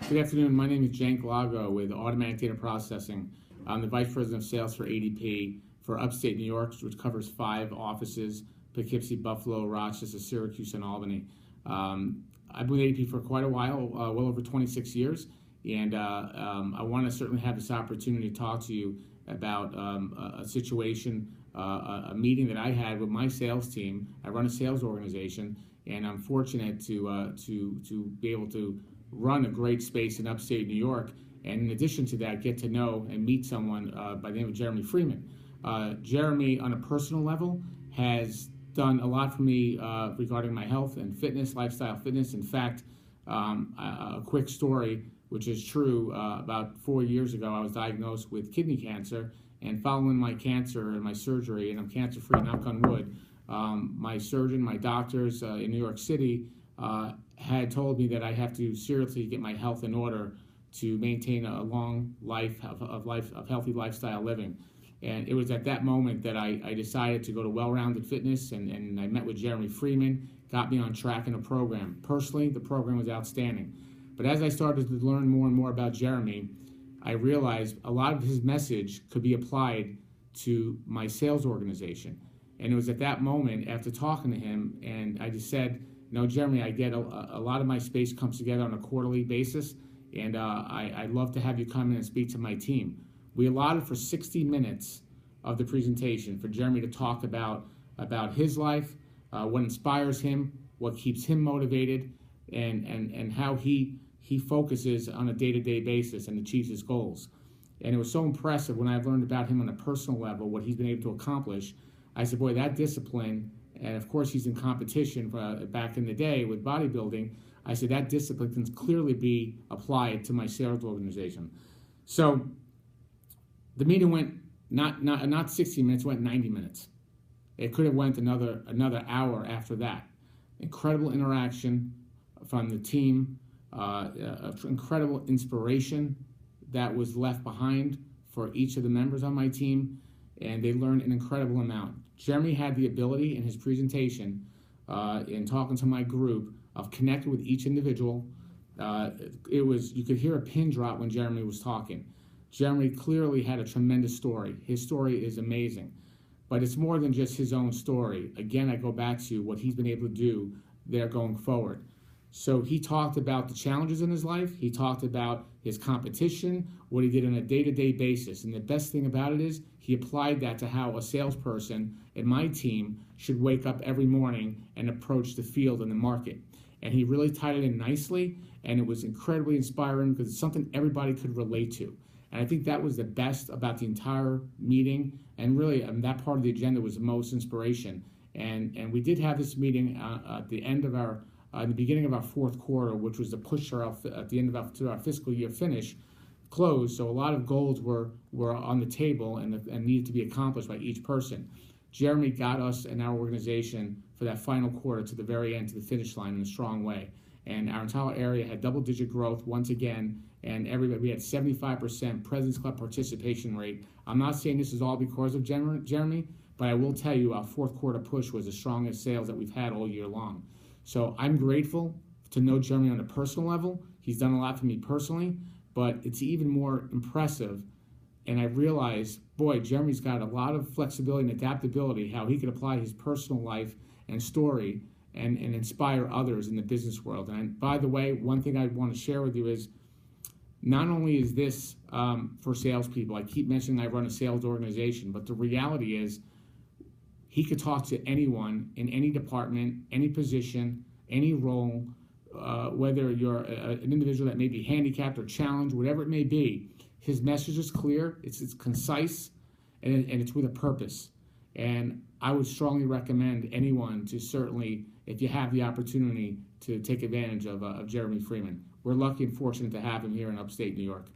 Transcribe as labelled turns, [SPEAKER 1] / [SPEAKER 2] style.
[SPEAKER 1] Good afternoon. My name is Jenk Lagho with Automatic Data Processing. I'm the Vice President of Sales for ADP for Upstate New York, which covers 5 offices: Poughkeepsie, Buffalo, Rochester, Syracuse, and Albany. I've been with ADP for quite a while, well over 26 years, and I want to certainly have this opportunity to talk to you about a situation, a meeting that I had with my sales team. I run a sales organization, and I'm fortunate to be able to run a great space in upstate New York, and in addition to that, get to know and meet someone by the name of Jeramy Freeman. Jeremy, on a personal level, has done a lot for me regarding my health and fitness, lifestyle fitness. In fact, a quick story, which is true, about 4 years ago, I was diagnosed with kidney cancer, and following my cancer and my surgery, and I'm cancer-free, knock on wood, my surgeon, my doctors in New York City had told me that I have to seriously get my health in order to maintain a long life of healthy lifestyle living. And it was at that moment that I decided to go to Well-Rounded Fitness, and I met with Jeramy Freeman, got me on track in a program. Personally, the program was outstanding. But as I started to learn more and more about Jeramy, I realized a lot of his message could be applied to my sales organization. And it was at that moment, after talking to him, and I just said, "No, Jeremy, I get a lot of my space comes together on a quarterly basis, and I'd love to have you come in and speak to my team." We allotted for 60 minutes of the presentation for Jeremy to talk about his life, what inspires him, what keeps him motivated, and how he focuses on a day-to-day basis and achieves his goals. And it was so impressive when I learned about him on a personal level, what he's been able to accomplish. I said, boy, that discipline, and of course he's in competition back in the day with bodybuilding, I said that discipline can clearly be applied to my sales organization. So the meeting went not 60 minutes, went 90 minutes. It could have went another hour after that. Incredible interaction from the team, incredible inspiration that was left behind for each of the members on my team, and they learned an incredible amount. Jeremy had the ability in his presentation, in talking to my group, of connecting with each individual. You could hear a pin drop when Jeremy was talking. Jeremy clearly had a tremendous story. His story is amazing, but it's more than just his own story. Again, I go back to what he's been able to do there going forward. So he talked about the challenges in his life. He talked about his competition, what he did on a day-to-day basis. And the best thing about it is he applied that to how a salesperson in my team should wake up every morning and approach the field and the market. And he really tied it in nicely, and it was incredibly inspiring because it's something everybody could relate to. And I think that was the best about the entire meeting, and really that part of the agenda was the most inspiration. And we did have this meeting at the end of the beginning of our fourth quarter, which was to push at the end of our fiscal year close. So a lot of goals were on the table and needed to be accomplished by each person. Jeremy got us and our organization for that final quarter to the very end, to the finish line in a strong way. And our entire area had double-digit growth once again, and we had 75% President's Club participation rate. I'm not saying this is all because of Jeremy, but I will tell you our fourth quarter push was the strongest sales that we've had all year long. So I'm grateful to know Jeremy on a personal level. He's done a lot for me personally, but it's even more impressive. And I realized, boy, Jeremy's got a lot of flexibility and adaptability, how he could apply his personal life and story and inspire others in the business world. And by the way, one thing I want to share with you is, not only is this for salespeople, I keep mentioning I run a sales organization, but the reality is he could talk to anyone in any department, any position, any role, whether you're an individual that may be handicapped or challenged, whatever it may be. His message is clear, it's concise, and it's with a purpose. And I would strongly recommend anyone to certainly, if you have the opportunity, to take advantage of Jeramy Freeman. We're lucky and fortunate to have him here in upstate New York.